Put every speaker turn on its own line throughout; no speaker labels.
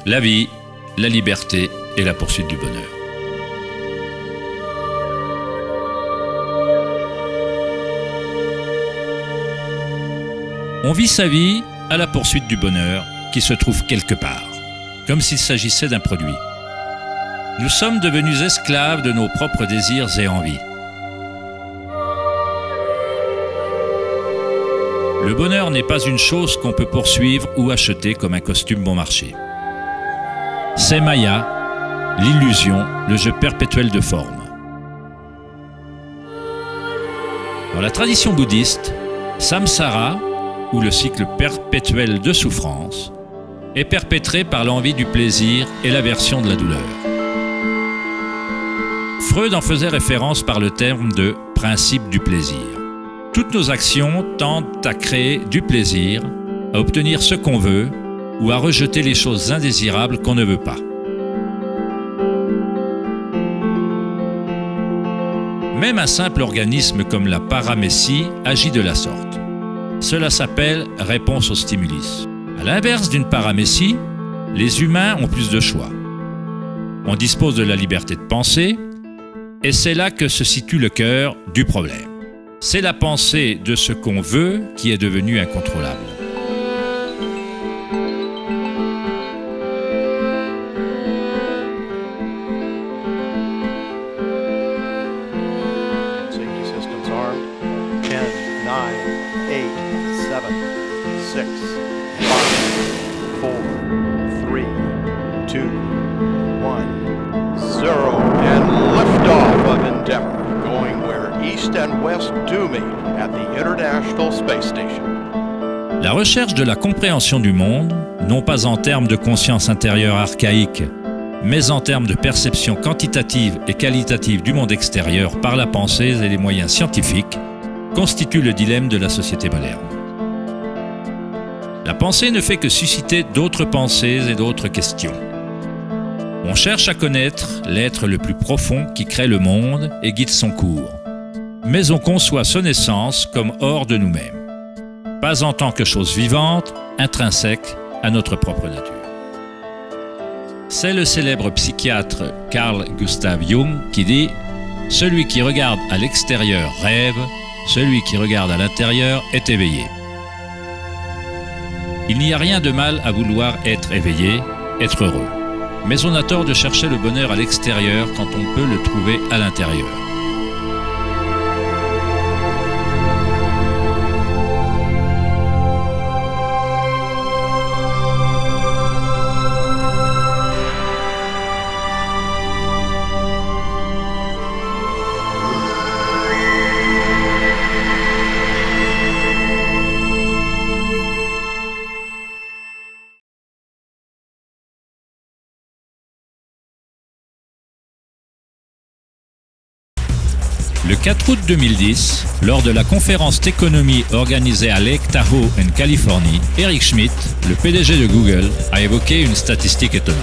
la vie, la liberté et la poursuite du bonheur. On vit sa vie à la poursuite du bonheur qui se trouve quelque part, comme s'il s'agissait d'un produit. Nous sommes devenus esclaves de nos propres désirs et envies. Le bonheur n'est pas une chose qu'on peut poursuivre ou acheter comme un costume bon marché. C'est Maya, l'illusion, le jeu perpétuel de formes. Dans la tradition bouddhiste, samsara, ou le cycle perpétuel de souffrance, est perpétré par l'envie du plaisir et l'aversion de la douleur. Freud en faisait référence par le terme de « principe du plaisir ». Toutes nos actions tendent à créer du plaisir, à obtenir ce qu'on veut ou à rejeter les choses indésirables qu'on ne veut pas. Même un simple organisme comme la paramécie agit de la sorte. Cela s'appelle réponse au stimulus. À l'inverse d'une paramécie, les humains ont plus de choix. On dispose de la liberté de penser, et c'est là que se situe le cœur du problème. C'est la pensée de ce qu'on veut qui est devenue incontrôlable.
Safety systems armed. 10, 9, 8, 7, 6, 5, 4, 3, 2, 1, 0, and liftoff of Endeavour, going where East and West do meet at the International Space Station.
La recherche de la compréhension du monde, non pas en termes de conscience intérieure archaïque, mais en termes de perception quantitative et qualitative du monde extérieur par la pensée et les moyens scientifiques, constitue le dilemme de la société moderne. La pensée ne fait que susciter d'autres pensées et d'autres questions. On cherche à connaître l'être le plus profond qui crée le monde et guide son cours. Mais on conçoit son essence comme hors de nous-mêmes, pas en tant que chose vivante, intrinsèque à notre propre nature. C'est le célèbre psychiatre Carl Gustav Jung qui dit « Celui qui regarde à l'extérieur rêve, celui qui regarde à l'intérieur est éveillé. » Il n'y a rien de mal à vouloir être éveillé, être heureux. Mais on a tort de chercher le bonheur à l'extérieur quand on peut le trouver à l'intérieur. Le 4 août 2010, lors de la conférence Techonomy organisée à Lake Tahoe en Californie, Eric Schmidt, le PDG de Google, a évoqué une statistique étonnante.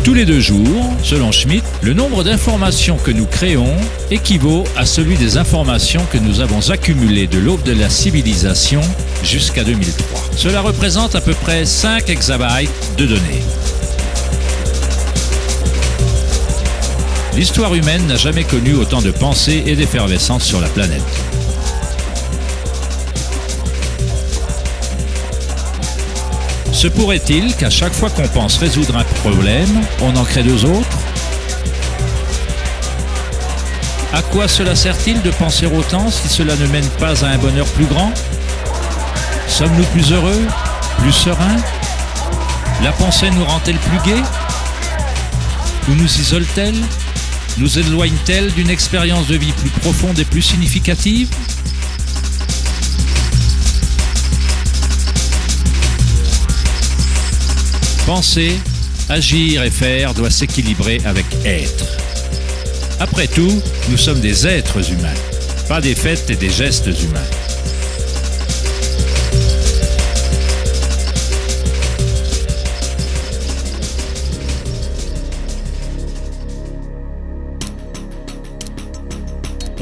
Tous les 2 jours, selon Schmidt, le nombre d'informations que nous créons équivaut à celui des informations que nous avons accumulées de l'aube de la civilisation jusqu'à 2003. Cela représente à peu près 5 exabytes de données. L'histoire humaine n'a jamais connu autant de pensées et d'effervescence sur la planète. Se pourrait-il qu'à chaque fois qu'on pense résoudre un problème, on en crée 2 autres? À quoi cela sert-il de penser autant si cela ne mène pas à un bonheur plus grand? Sommes-nous plus heureux? Plus sereins? La pensée nous rend-elle plus gais? Ou nous isole-t-elle? Nous éloigne-t-elle d'une expérience de vie plus profonde et plus significative? Penser, agir et faire doit s'équilibrer avec être. Après tout, nous sommes des êtres humains, pas des faits et des gestes humains.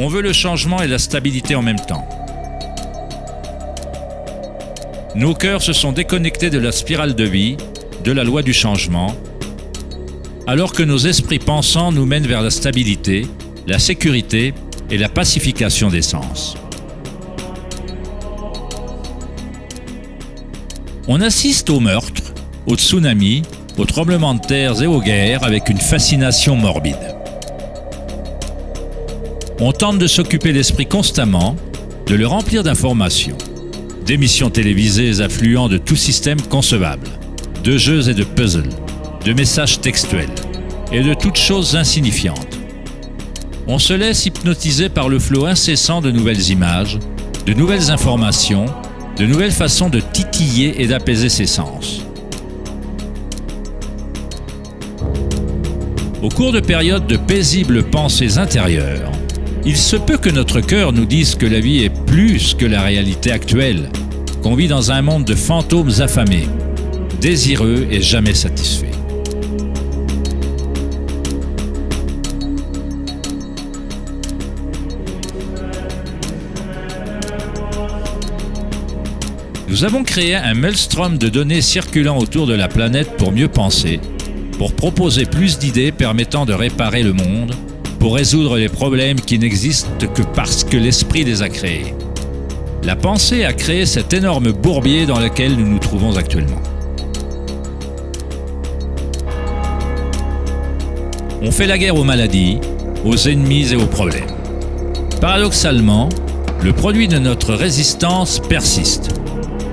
On veut le changement et la stabilité en même temps. Nos cœurs se sont déconnectés de la spirale de vie, de la loi du changement, alors que nos esprits pensants nous mènent vers la stabilité, la sécurité et la pacification des sens. On assiste aux meurtres, aux tsunamis, aux tremblements de terre et aux guerres avec une fascination morbide. On tente de s'occuper l'esprit constamment, de le remplir d'informations, d'émissions télévisées affluent de tout système concevable, de jeux et de puzzles, de messages textuels et de toutes choses insignifiantes. On se laisse hypnotiser par le flot incessant de nouvelles images, de nouvelles informations, de nouvelles façons de titiller et d'apaiser ses sens. Au cours de périodes de paisibles pensées intérieures, il se peut que notre cœur nous dise que la vie est plus que la réalité actuelle, qu'on vit dans un monde de fantômes affamés, désireux et jamais satisfaits. Nous avons créé un maelstrom de données circulant autour de la planète pour mieux penser, pour proposer plus d'idées permettant de réparer le monde, pour résoudre les problèmes qui n'existent que parce que l'esprit les a créés. La pensée a créé cet énorme bourbier dans lequel nous nous trouvons actuellement. On fait la guerre aux maladies, aux ennemis et aux problèmes. Paradoxalement, le produit de notre résistance persiste.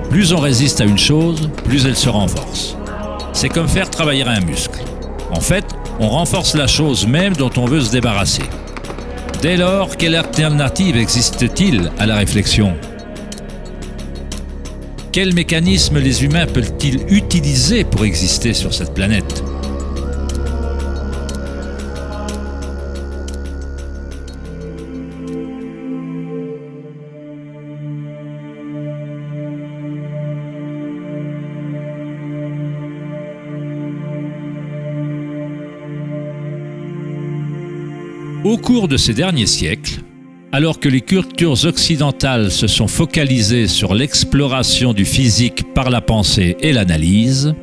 Plus on résiste à une chose, plus elle se renforce. C'est comme faire travailler un muscle. En fait, on renforce la chose même dont on veut se débarrasser. Dès lors, quelle alternative existe-t-il à la réflexion ? Quels mécanismes les humains peuvent-ils utiliser pour exister sur cette planète ? Au cours de ces derniers siècles, alors que les cultures occidentales se sont focalisées sur l'exploration du physique par la pensée et l'analyse,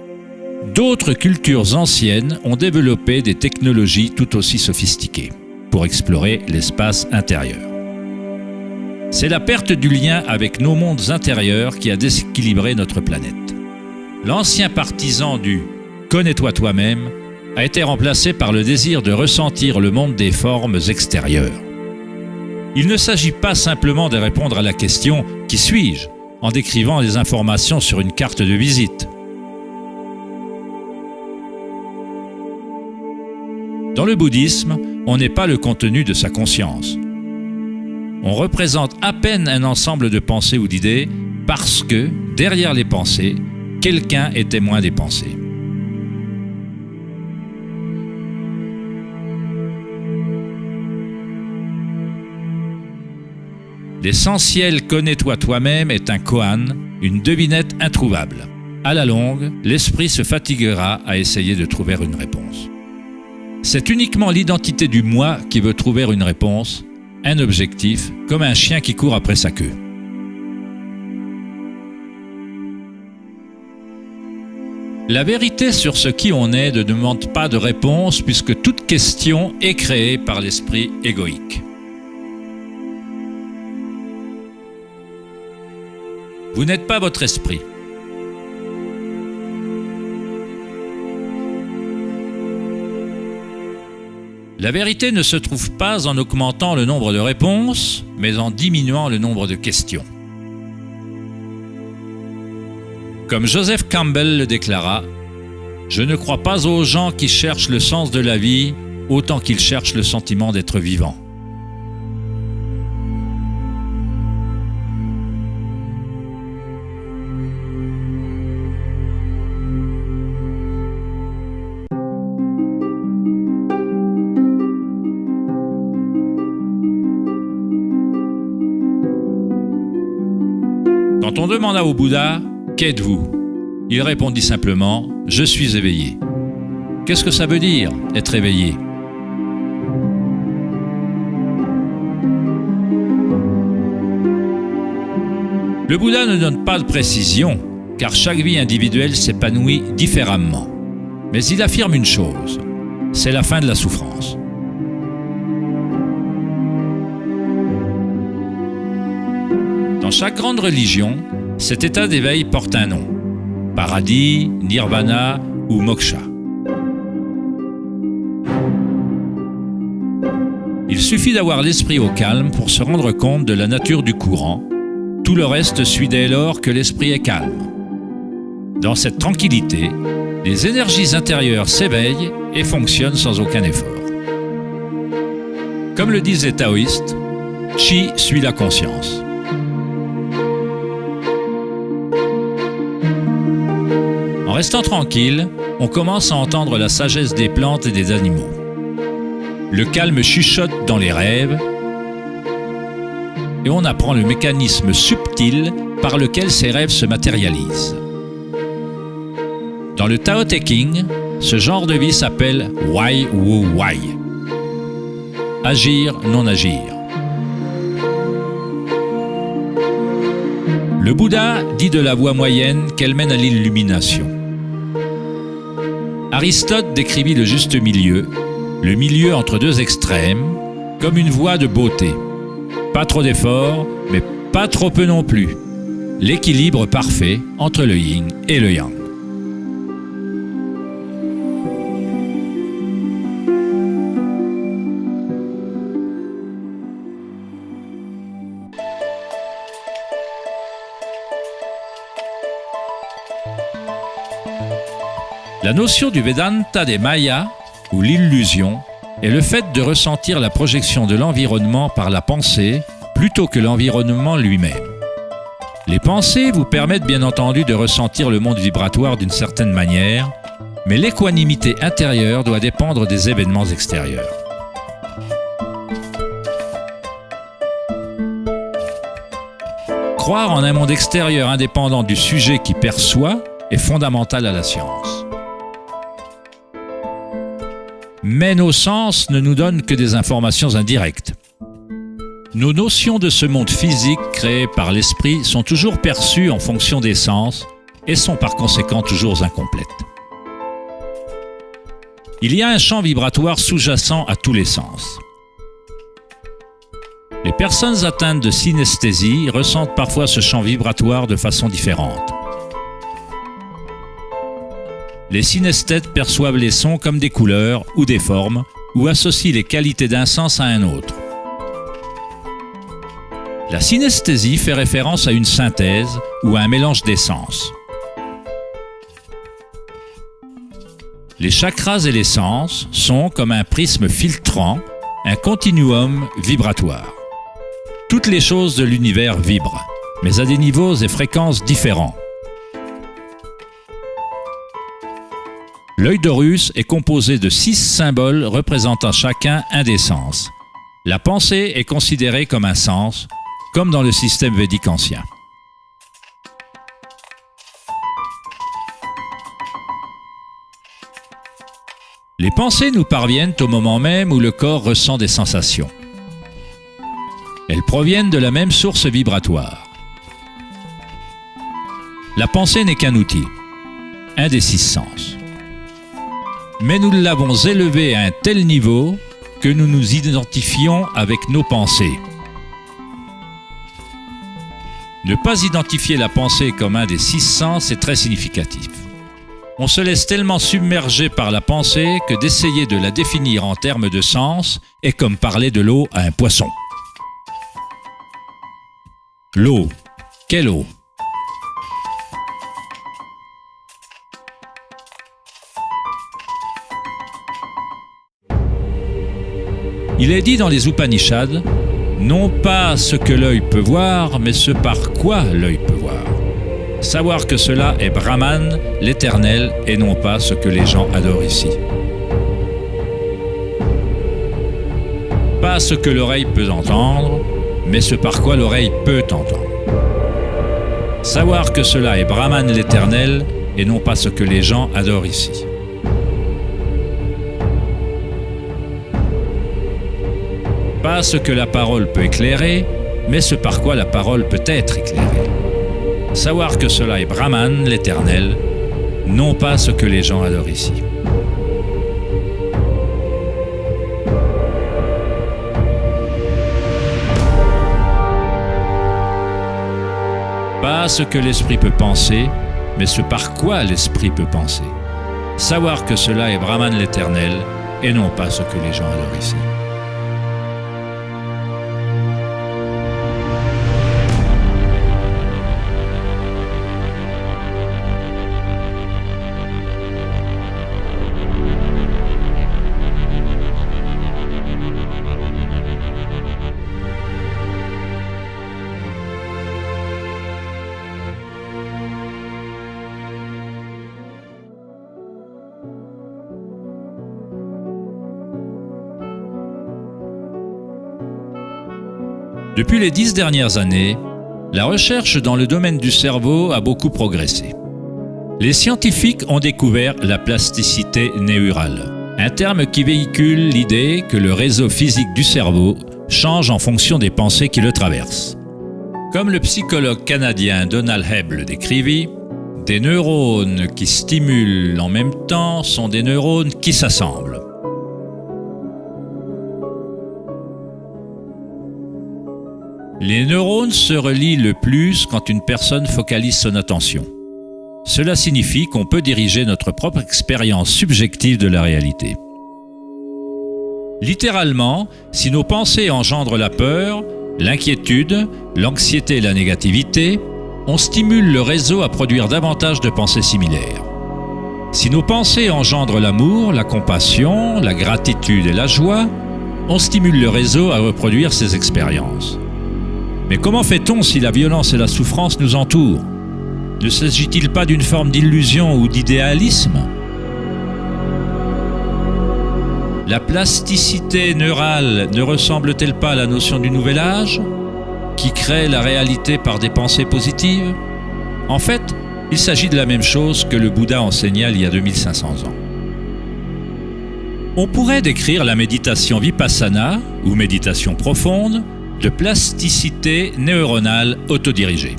d'autres cultures anciennes ont développé des technologies tout aussi sophistiquées pour explorer l'espace intérieur. C'est la perte du lien avec nos mondes intérieurs qui a déséquilibré notre planète. L'ancien partisan du « connais-toi toi-même » a été remplacé par le désir de ressentir le monde des formes extérieures. Il ne s'agit pas simplement de répondre à la question « Qui suis-je ?», en décrivant les informations sur une carte de visite. Dans le bouddhisme, on n'est pas le contenu de sa conscience. On représente à peine un ensemble de pensées ou d'idées parce que, derrière les pensées, quelqu'un est témoin des pensées. L'essentiel « connais-toi toi-même » est un koan, une devinette introuvable. À la longue, l'esprit se fatiguera à essayer de trouver une réponse. C'est uniquement l'identité du moi qui veut trouver une réponse, un objectif, comme un chien qui court après sa queue. La vérité sur ce qui on est ne demande pas de réponse puisque toute question est créée par l'esprit égoïque. Vous n'êtes pas votre esprit. La vérité ne se trouve pas en augmentant le nombre de réponses, mais en diminuant le nombre de questions. Comme Joseph Campbell le déclara, « Je ne crois pas aux gens qui cherchent le sens de la vie autant qu'ils cherchent le sentiment d'être vivant. » Quand on demanda au Bouddha « Qu'êtes-vous » il répondit simplement « Je suis éveillé ». Qu'est-ce que ça veut dire, être éveillé ? Le Bouddha ne donne pas de précision, car chaque vie individuelle s'épanouit différemment. Mais il affirme une chose, c'est la fin de la souffrance. Dans chaque grande religion, cet état d'éveil porte un nom. Paradis, nirvana ou moksha. Il suffit d'avoir l'esprit au calme pour se rendre compte de la nature du courant. Tout le reste suit dès lors que l'esprit est calme. Dans cette tranquillité, les énergies intérieures s'éveillent et fonctionnent sans aucun effort. Comme le disent les taoïstes, Qi suit la conscience. En restant tranquille, on commence à entendre la sagesse des plantes et des animaux. Le calme chuchote dans les rêves et on apprend le mécanisme subtil par lequel ces rêves se matérialisent. Dans le Tao Te Ching, ce genre de vie s'appelle Wai Wu Wai. Agir, non agir. Le Bouddha dit de la voie moyenne qu'elle mène à l'illumination. Aristote décrivit le juste milieu, le milieu entre deux extrêmes, comme une voie de beauté. Pas trop d'efforts, mais pas trop peu non plus. L'équilibre parfait entre le yin et le yang. La notion du Vedanta des Mayas, ou l'illusion, est le fait de ressentir la projection de l'environnement par la pensée plutôt que l'environnement lui-même. Les pensées vous permettent bien entendu de ressentir le monde vibratoire d'une certaine manière, mais l'équanimité intérieure doit dépendre des événements extérieurs. Croire en un monde extérieur indépendant du sujet qui perçoit est fondamental à la science. Mais nos sens ne nous donnent que des informations indirectes. Nos notions de ce monde physique créé par l'esprit sont toujours perçues en fonction des sens et sont par conséquent toujours incomplètes. Il y a un champ vibratoire sous-jacent à tous les sens. Les personnes atteintes de synesthésie ressentent parfois ce champ vibratoire de façon différente. Les synesthètes perçoivent les sons comme des couleurs ou des formes ou associent les qualités d'un sens à un autre. La synesthésie fait référence à une synthèse ou à un mélange des sens. Les chakras et les sens sont comme un prisme filtrant, un continuum vibratoire. Toutes les choses de l'univers vibrent, mais à des niveaux et fréquences différents. L'œil d'Horus est composé de 6 symboles représentant chacun un des sens. La pensée est considérée comme un sens, comme dans le système védique ancien. Les pensées nous parviennent au moment même où le corps ressent des sensations. Elles proviennent de la même source vibratoire. La pensée n'est qu'un outil, un des 6 sens. Mais nous l'avons élevé à un tel niveau que nous nous identifions avec nos pensées. Ne pas identifier la pensée comme un des 6 sens est très significatif. On se laisse tellement submerger par la pensée que d'essayer de la définir en termes de sens est comme parler de l'eau à un poisson. L'eau. Quelle eau ? Il est dit dans les Upanishads, non pas ce que l'œil peut voir, mais ce par quoi l'œil peut voir. Savoir que cela est Brahman, l'éternel, et non pas ce que les gens adorent ici. Pas ce que l'oreille peut entendre, mais ce par quoi l'oreille peut entendre. Savoir que cela est Brahman, l'éternel, et non pas ce que les gens adorent ici. Pas ce que la parole peut éclairer, mais ce par quoi la parole peut être éclairée. Savoir que cela est Brahman, l'éternel, non pas ce que les gens adorent ici. pas ce que l'esprit peut penser, mais ce par quoi l'esprit peut penser. Savoir que cela est Brahman l'Éternel, et non pas ce que les gens adorent ici. Depuis les 10 dernières années, la recherche dans le domaine du cerveau a beaucoup progressé. Les scientifiques ont découvert la plasticité neurale, un terme qui véhicule l'idée que le réseau physique du cerveau change en fonction des pensées qui le traversent. Comme le psychologue canadien Donald Hebb le décrivit, des neurones qui stimulent en même temps sont des neurones qui s'assemblent. Les neurones se relient le plus quand une personne focalise son attention. Cela signifie qu'on peut diriger notre propre expérience subjective de la réalité. Littéralement, si nos pensées engendrent la peur, l'inquiétude, l'anxiété et la négativité, on stimule le réseau à produire davantage de pensées similaires. Si nos pensées engendrent l'amour, la compassion, la gratitude et la joie, on stimule le réseau à reproduire ces expériences. Mais comment fait-on si la violence et la souffrance nous entourent? Ne s'agit-il pas d'une forme d'illusion ou d'idéalisme? La plasticité neurale ne ressemble-t-elle pas à la notion du nouvel âge, qui crée la réalité par des pensées positives? En fait, il s'agit de la même chose que le Bouddha enseigna il y a 2500 ans. On pourrait décrire la méditation vipassana, ou méditation profonde, de plasticité neuronale autodirigée.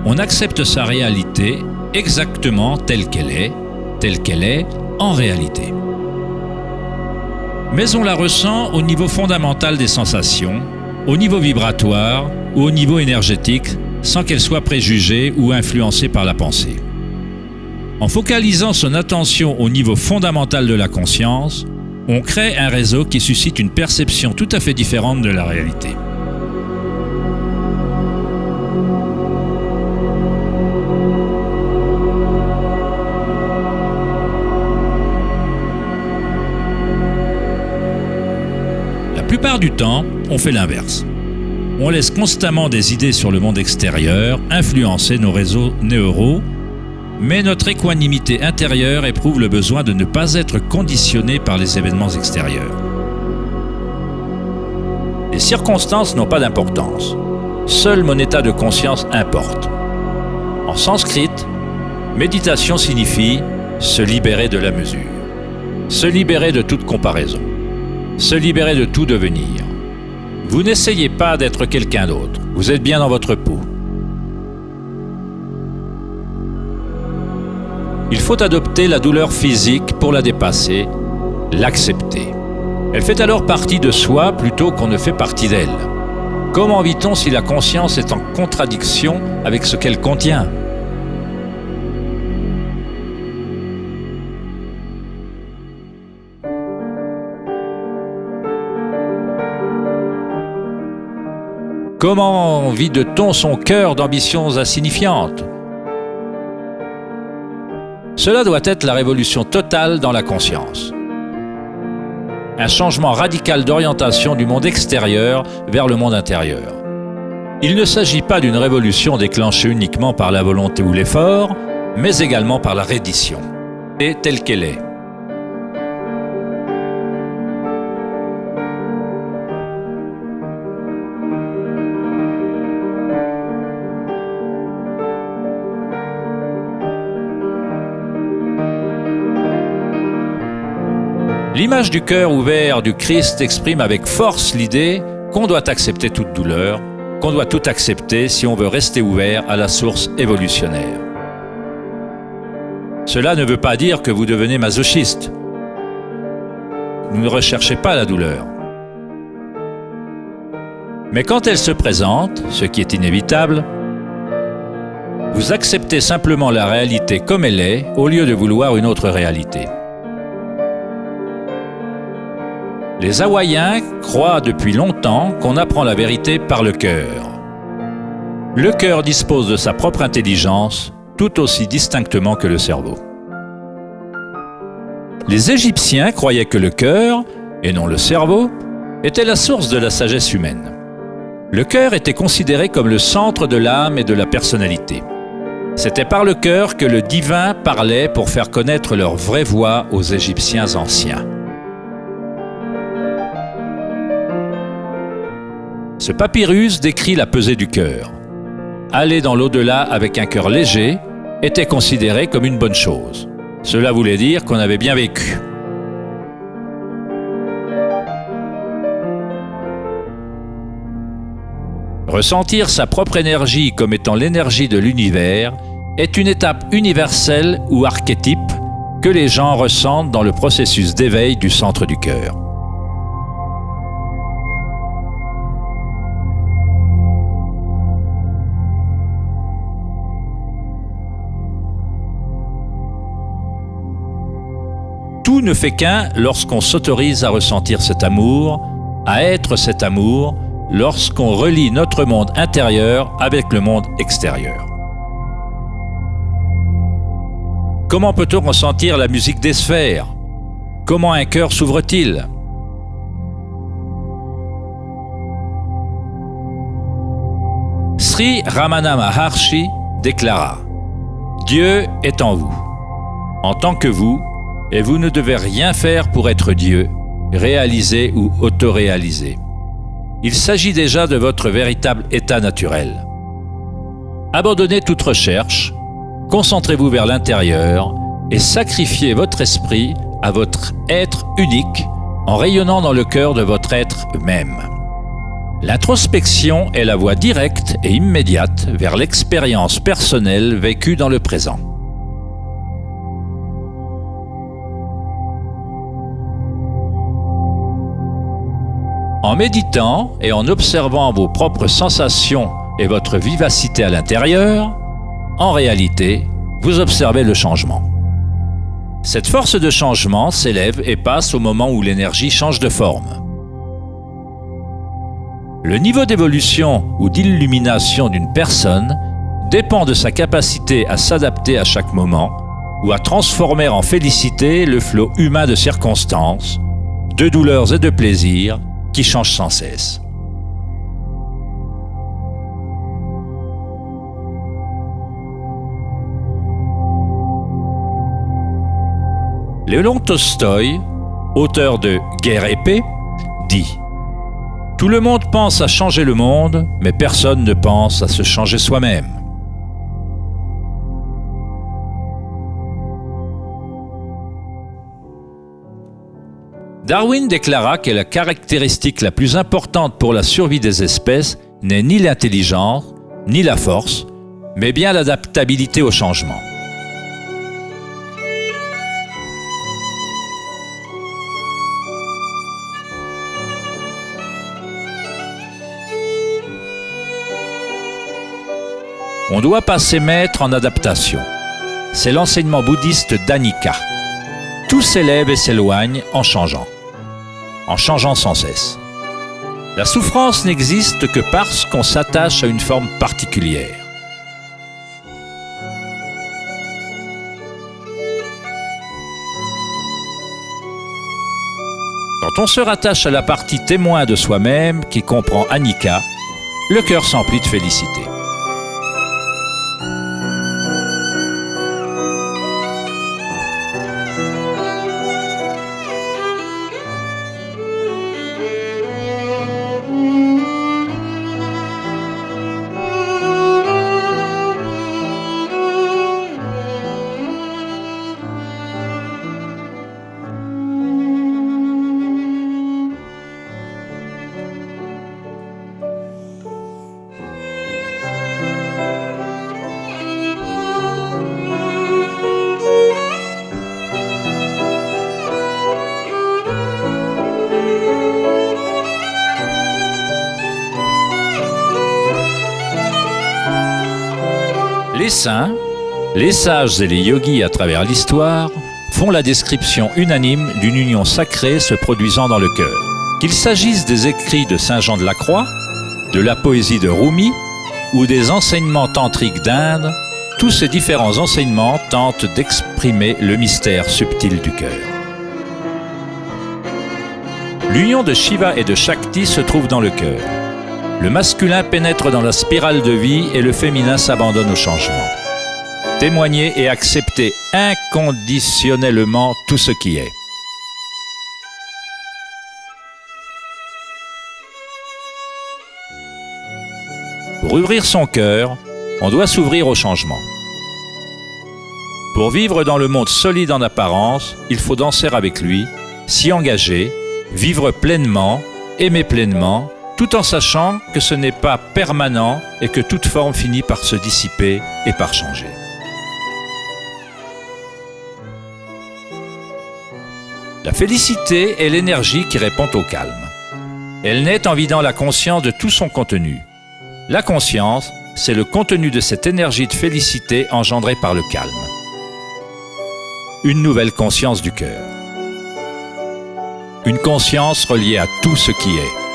On accepte sa réalité exactement telle qu'elle est en réalité. Mais on la ressent au niveau fondamental des sensations, au niveau vibratoire ou au niveau énergétique, sans qu'elle soit préjugée ou influencée par la pensée. En focalisant son attention au niveau fondamental de la conscience, on crée un réseau qui suscite une perception tout à fait différente de la réalité. La plupart du temps, on fait l'inverse. On laisse constamment des idées sur le monde extérieur influencer nos réseaux neuraux, mais notre équanimité intérieure éprouve le besoin de ne pas être conditionné par les événements extérieurs. Les circonstances n'ont pas d'importance. Seul mon état de conscience importe. En sanskrit, méditation signifie se libérer de la mesure, se libérer de toute comparaison, se libérer de tout devenir. Vous n'essayez pas d'être quelqu'un d'autre, vous êtes bien dans votre peau. Il faut adopter la douleur physique pour la dépasser, l'accepter. Elle fait alors partie de soi plutôt qu'on ne fait partie d'elle. Comment vit-on si la conscience est en contradiction avec ce qu'elle contient ? Comment vide-t-on son cœur d'ambitions insignifiantes ? Cela doit être la révolution totale dans la conscience. Un changement radical d'orientation du monde extérieur vers le monde intérieur. Il ne s'agit pas d'une révolution déclenchée uniquement par la volonté ou l'effort, mais également par la reddition, et telle qu'elle est. L'image du cœur ouvert du Christ exprime avec force l'idée qu'on doit accepter toute douleur, qu'on doit tout accepter si on veut rester ouvert à la source évolutionnaire. Cela ne veut pas dire que vous devenez masochiste. Vous ne recherchez pas la douleur. Mais quand elle se présente, ce qui est inévitable, vous acceptez simplement la réalité comme elle est au lieu de vouloir une autre réalité. Les Hawaïens croient depuis longtemps qu'on apprend la vérité par le cœur. Le cœur dispose de sa propre intelligence tout aussi distinctement que le cerveau. Les Égyptiens croyaient que le cœur, et non le cerveau, était la source de la sagesse humaine. Le cœur était considéré comme le centre de l'âme et de la personnalité. C'était par le cœur que le divin parlait pour faire connaître leur vraie voix aux Égyptiens anciens. Ce papyrus décrit la pesée du cœur. Aller dans l'au-delà avec un cœur léger était considéré comme une bonne chose. Cela voulait dire qu'on avait bien vécu. Ressentir sa propre énergie comme étant l'énergie de l'univers est une étape universelle ou archétype que les gens ressentent dans le processus d'éveil du centre du cœur. Tout ne fait qu'un lorsqu'on s'autorise à ressentir cet amour, à être cet amour, lorsqu'on relie notre monde intérieur avec le monde extérieur. Comment peut-on ressentir la musique des sphères? Comment un cœur s'ouvre-t-il? Sri Ramana Maharshi déclara « Dieu est en vous, en tant que vous, et vous ne devez rien faire pour être Dieu, réalisé ou autoréalisé. Il s'agit déjà de votre véritable état naturel. Abandonnez toute recherche, concentrez-vous vers l'intérieur et sacrifiez votre esprit à votre être unique en rayonnant dans le cœur de votre être même. L'introspection est la voie directe et immédiate vers l'expérience personnelle vécue dans le présent. En méditant et en observant vos propres sensations et votre vivacité à l'intérieur, en réalité, vous observez le changement. Cette force de changement s'élève et passe au moment où l'énergie change de forme. Le niveau d'évolution ou d'illumination d'une personne dépend de sa capacité à s'adapter à chaque moment ou à transformer en félicité le flot humain de circonstances, de douleurs et de plaisirs qui changent sans cesse. Léon Tolstoï, auteur de Guerre et paix, dit « Tout le monde pense à changer le monde, mais personne ne pense à se changer soi-même. » Darwin déclara que la caractéristique la plus importante pour la survie des espèces n'est ni l'intelligence, ni la force, mais bien l'adaptabilité au changement. On ne doit pas s'émettre en adaptation. C'est l'enseignement bouddhiste d'Anika. Tout s'élève et s'éloigne en changeant sans cesse. La souffrance n'existe que parce qu'on s'attache à une forme particulière. Quand on se rattache à la partie témoin de soi-même qui comprend Anika, le cœur s'emplit de félicité. Les saints, les sages et les yogis à travers l'histoire font la description unanime d'une union sacrée se produisant dans le cœur. Qu'il s'agisse des écrits de Saint Jean de la Croix, de la poésie de Rumi ou des enseignements tantriques d'Inde, tous ces différents enseignements tentent d'exprimer le mystère subtil du cœur. L'union de Shiva et de Shakti se trouve dans le cœur. Le masculin pénètre dans la spirale de vie et le féminin s'abandonne au changement. Témoigner et accepter inconditionnellement tout ce qui est. Pour ouvrir son cœur, on doit s'ouvrir au changement. Pour vivre dans le monde solide en apparence, il faut danser avec lui, s'y engager, vivre pleinement, aimer pleinement, tout en sachant que ce n'est pas permanent et que toute forme finit par se dissiper et par changer. La félicité est l'énergie qui répond au calme. Elle naît en vidant la conscience de tout son contenu. La conscience, c'est le contenu de cette énergie de félicité engendrée par le calme. Une nouvelle conscience du cœur. Une conscience reliée à tout ce qui est.